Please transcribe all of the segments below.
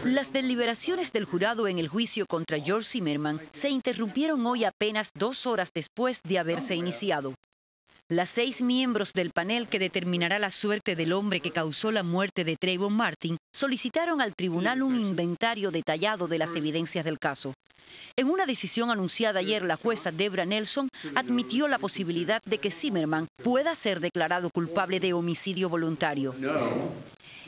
Las deliberaciones del jurado en el juicio contra George Zimmerman se interrumpieron hoy apenas 2 horas después de haberse iniciado. Las 6 miembros del panel que determinará la suerte del hombre que causó la muerte de Trayvon Martin solicitaron al tribunal un inventario detallado de las evidencias del caso. En una decisión anunciada ayer, la jueza Debra Nelson admitió la posibilidad de que Zimmerman pueda ser declarado culpable de homicidio voluntario.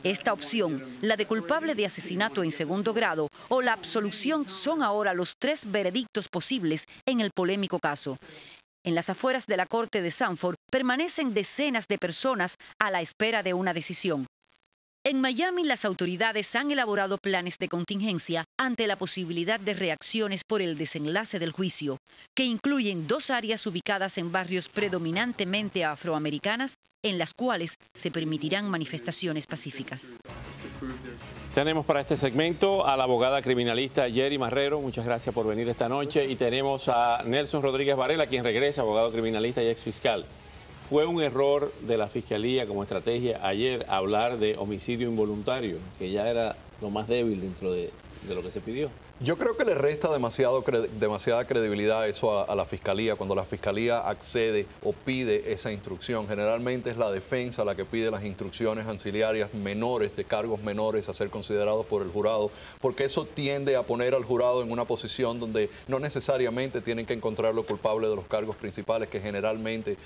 Esta opción, la de culpable de asesinato en segundo grado o la absolución, son ahora los 3 veredictos posibles en el polémico caso. En las afueras de la corte de Sanford permanecen decenas de personas a la espera de una decisión. En Miami, las autoridades han elaborado planes de contingencia ante la posibilidad de reacciones por el desenlace del juicio, que incluyen 2 áreas ubicadas en barrios predominantemente afroamericanas, en las cuales se permitirán manifestaciones pacíficas. Tenemos para este segmento a la abogada criminalista Yeri Marrero. Muchas gracias por venir esta noche. Y tenemos a Nelson Rodríguez Varela, quien regresa, abogado criminalista y exfiscal. ¿Fue un error de la Fiscalía como estrategia ayer hablar de homicidio involuntario, que ya era lo más débil dentro de lo que se pidió? Yo creo que le resta demasiada credibilidad eso a la Fiscalía. Cuando la Fiscalía accede o pide esa instrucción, generalmente es la defensa la que pide las instrucciones auxiliares menores, de cargos menores a ser considerados por el jurado, porque eso tiende a poner al jurado en una posición donde no necesariamente tienen que encontrarlo culpable de los cargos principales, que generalmente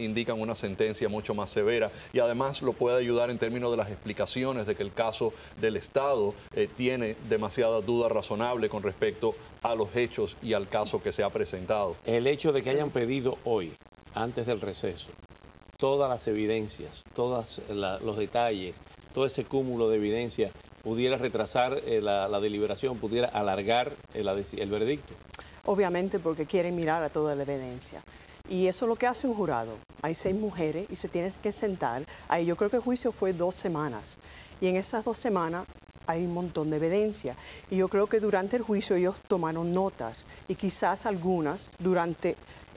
indican una sentencia mucho más severa, y además lo puede ayudar en términos de las explicaciones de que el caso del Estado tiene demasiada duda razonable con respecto a los hechos y al caso que se ha presentado. El hecho de que hayan pedido hoy, antes del receso, todas las evidencias, todos los detalles, todo ese cúmulo de evidencia, pudiera retrasar la deliberación, pudiera alargar el veredicto. Obviamente, porque quieren mirar a toda la evidencia. Y eso es lo que hace un jurado. Hay 6 mujeres y se tienen que sentar. Ahí yo creo que el juicio fue 2 semanas. Y en esas 2 semanas hay un montón de evidencia. Y yo creo que durante el juicio ellos tomaron notas. Y quizás algunas,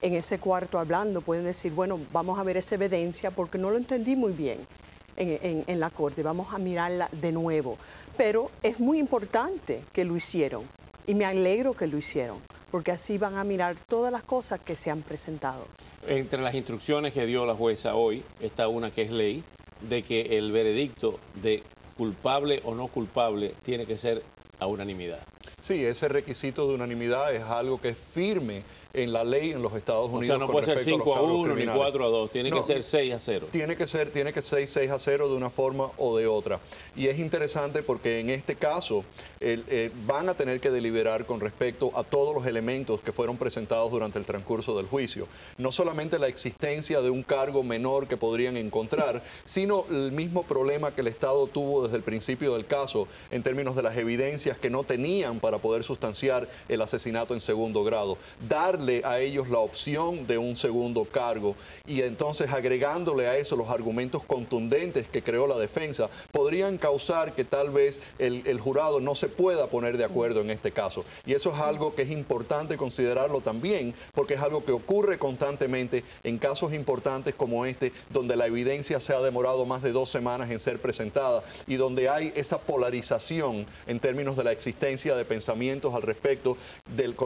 en ese cuarto hablando, pueden decir, bueno, vamos a ver esa evidencia porque no lo entendí muy bien en la corte. Vamos a mirarla de nuevo. Pero es muy importante que lo hicieron. Y me alegro que lo hicieron, porque así van a mirar todas las cosas que se han presentado. Entre las instrucciones que dio la jueza hoy, está una que es ley, de que el veredicto de culpable o no culpable tiene que ser a unanimidad. Sí, ese requisito de unanimidad es algo que es firme en la ley en los Estados Unidos. O sea, no puede ser 5-1 ni 4-2, tiene que ser 6-0. Tiene que ser 6-0 de una forma o de otra. Y es interesante porque en este caso van a tener que deliberar con respecto a todos los elementos que fueron presentados durante el transcurso del juicio. No solamente la existencia de un cargo menor que podrían encontrar, sino el mismo problema que el Estado tuvo desde el principio del caso en términos de las evidencias que no tenían para poder sustanciar el asesinato en segundo grado. Darle a ellos la opción de un segundo cargo y entonces agregándole a eso los argumentos contundentes que creó la defensa, podrían causar que tal vez el jurado no se pueda poner de acuerdo en este caso. Y eso es algo que es importante considerarlo también, porque es algo que ocurre constantemente en casos importantes como este, donde la evidencia se ha demorado más de 2 semanas en ser presentada y donde hay esa polarización en términos de la existencia de pensamientos al respecto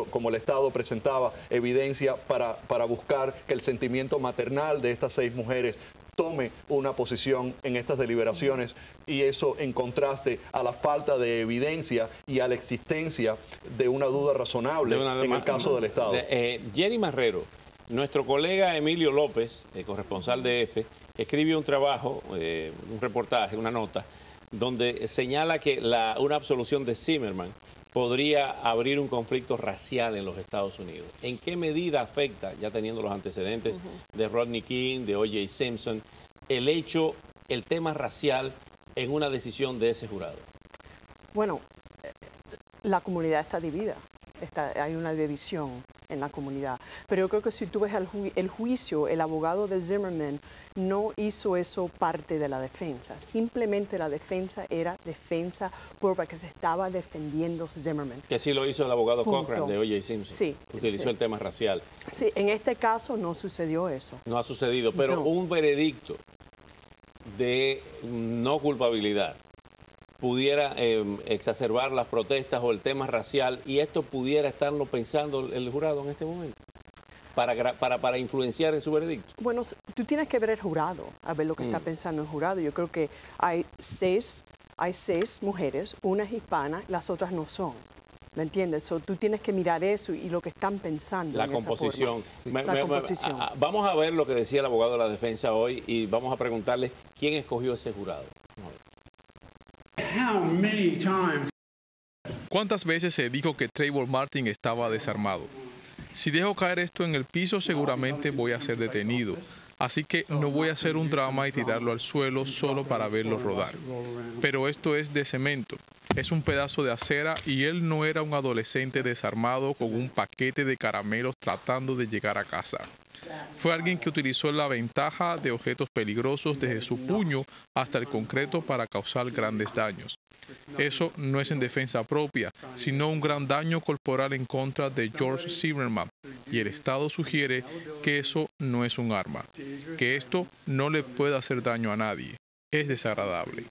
como el Estado presentaba evidencia para buscar que el sentimiento maternal de estas 6 mujeres tome una posición en estas deliberaciones, y eso en contraste a la falta de evidencia y a la existencia de una duda razonable en el caso del Estado. Yeri Marrero, nuestro colega Emilio López, corresponsal de EFE, escribió un trabajo, un reportaje, una nota, donde señala que una absolución de Zimmerman podría abrir un conflicto racial en los Estados Unidos. ¿En qué medida afecta, ya teniendo los antecedentes de Rodney King, de O.J. Simpson, el tema racial en una decisión de ese jurado? Bueno, la comunidad está dividida. Hay una división en la comunidad. Pero yo creo que si tú ves el juicio, el abogado de Zimmerman no hizo eso parte de la defensa. Simplemente la defensa era defensa porque se estaba defendiendo Zimmerman. Que sí lo hizo el abogado Cochran de O.J. Simpson. Sí. Utilizó el tema racial. Sí, en este caso no sucedió eso. No ha sucedido, pero un veredicto de no culpabilidad pudiera exacerbar las protestas o el tema racial, y esto pudiera estarlo pensando el jurado en este momento para influenciar en su veredicto? Bueno, tú tienes que ver el jurado, a ver lo que está pensando el jurado. Yo creo que hay seis mujeres, una es hispana, las otras no son. ¿Me entiendes? Tú tienes que mirar eso y lo que están pensando. La en composición. La composición. Vamos a ver lo que decía el abogado de la defensa hoy y vamos a preguntarle quién escogió ese jurado. ¿Cuántas veces se dijo que Trayvon Martin estaba desarmado? Si dejo caer esto en el piso, seguramente voy a ser detenido. Así que no voy a hacer un drama y tirarlo al suelo solo para verlo rodar. Pero esto es de cemento. Es un pedazo de acera y él no era un adolescente desarmado con un paquete de caramelos tratando de llegar a casa. Fue alguien que utilizó la ventaja de objetos peligrosos desde su puño hasta el concreto para causar grandes daños. Eso no es en defensa propia, sino un gran daño corporal en contra de George Zimmerman, y el Estado sugiere que eso no es un arma, que esto no le puede hacer daño a nadie. Es desagradable.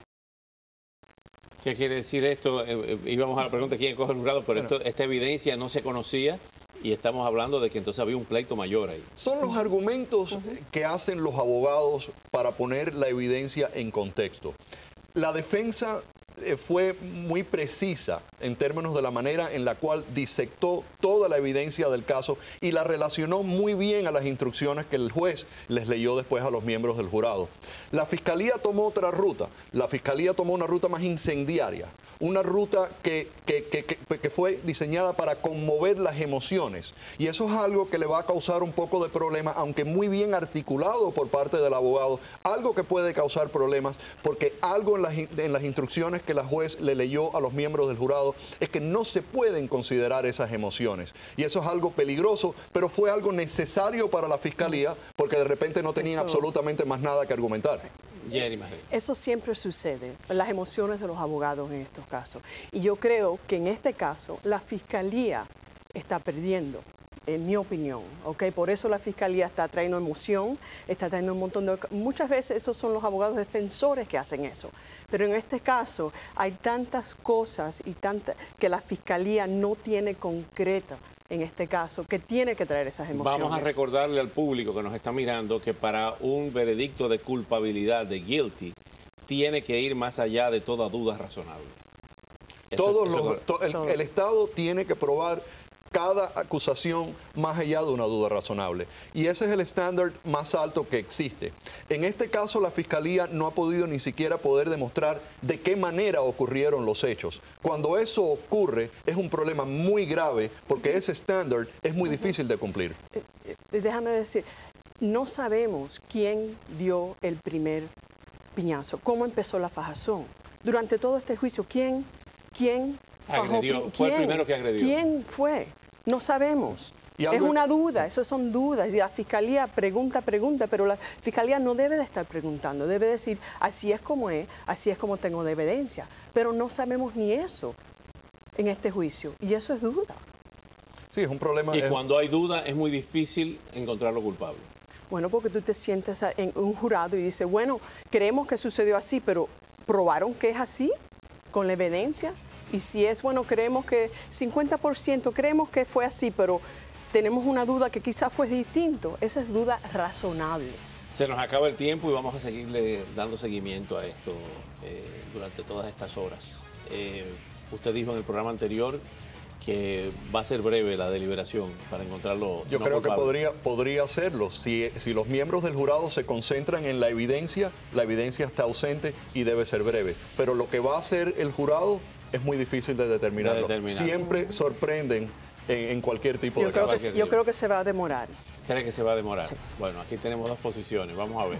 ¿Qué quiere decir esto? Íbamos a la pregunta quién escoge el jurado, pero esta evidencia no se conocía y estamos hablando de que entonces había un pleito mayor ahí. Son los argumentos que hacen los abogados para poner la evidencia en contexto. La defensa fue muy precisa en términos de la manera en la cual disectó toda la evidencia del caso y la relacionó muy bien a las instrucciones que el juez les leyó después a los miembros del jurado. La fiscalía tomó otra ruta. La fiscalía tomó una ruta más incendiaria, una ruta que fue diseñada para conmover las emociones. Y eso es algo que le va a causar un poco de problema, aunque muy bien articulado por parte del abogado, algo que puede causar problemas, porque algo en las instrucciones que la juez le leyó a los miembros del jurado es que no se pueden considerar esas emociones. Y eso es algo peligroso, pero fue algo necesario para la fiscalía porque de repente no tenían absolutamente más nada que argumentar. Eso siempre sucede, las emociones de los abogados en estos casos. Y yo creo que en este caso la fiscalía está perdiendo, en mi opinión, ¿ok? Por eso la fiscalía está trayendo emoción, está trayendo un montón de... Muchas veces esos son los abogados defensores que hacen eso. Pero en este caso hay tantas cosas y que la fiscalía no tiene concreta en este caso, que tiene que traer esas emociones. Vamos a recordarle al público que nos está mirando que para un veredicto de culpabilidad, de guilty, tiene que ir más allá de toda duda razonable. El Estado tiene que probar cada acusación más allá de una duda razonable. Y ese es el estándar más alto que existe. En este caso, la Fiscalía no ha podido ni siquiera poder demostrar de qué manera ocurrieron los hechos. Cuando eso ocurre, es un problema muy grave porque ese estándar es muy difícil de cumplir. Déjame decir, no sabemos quién dio el primer piñazo, cómo empezó la fajazón. Durante todo este juicio, ¿quién agredió? Fue el primero que agredió. ¿Quién fue? No sabemos. Es una duda, eso son dudas. Y la fiscalía pregunta, pero la fiscalía no debe de estar preguntando, debe decir, así es como tengo de evidencia. Pero no sabemos ni eso en este juicio, y eso es duda. Sí, es un problema. Y cuando hay duda es muy difícil encontrarlo culpable. Bueno, porque tú te sientes en un jurado y dices, bueno, creemos que sucedió así, pero ¿probaron que es así con la evidencia? Y si es, bueno, creemos que 50% creemos que fue así, pero tenemos una duda que quizás fue distinto. Esa es duda razonable. Se nos acaba el tiempo y vamos a seguirle dando seguimiento a esto durante todas estas horas. Usted dijo en el programa anterior que va a ser breve la deliberación para encontrarlo. Yo creo culpable. Que podría hacerlo. Si los miembros del jurado se concentran en la evidencia está ausente y debe ser breve. Pero lo que va a hacer el jurado es muy difícil de determinarlo. Siempre sorprenden en cualquier tipo de caso. Yo creo que se va a demorar. ¿Cree que se va a demorar? Sí. Bueno, aquí tenemos dos posiciones. Vamos a ver.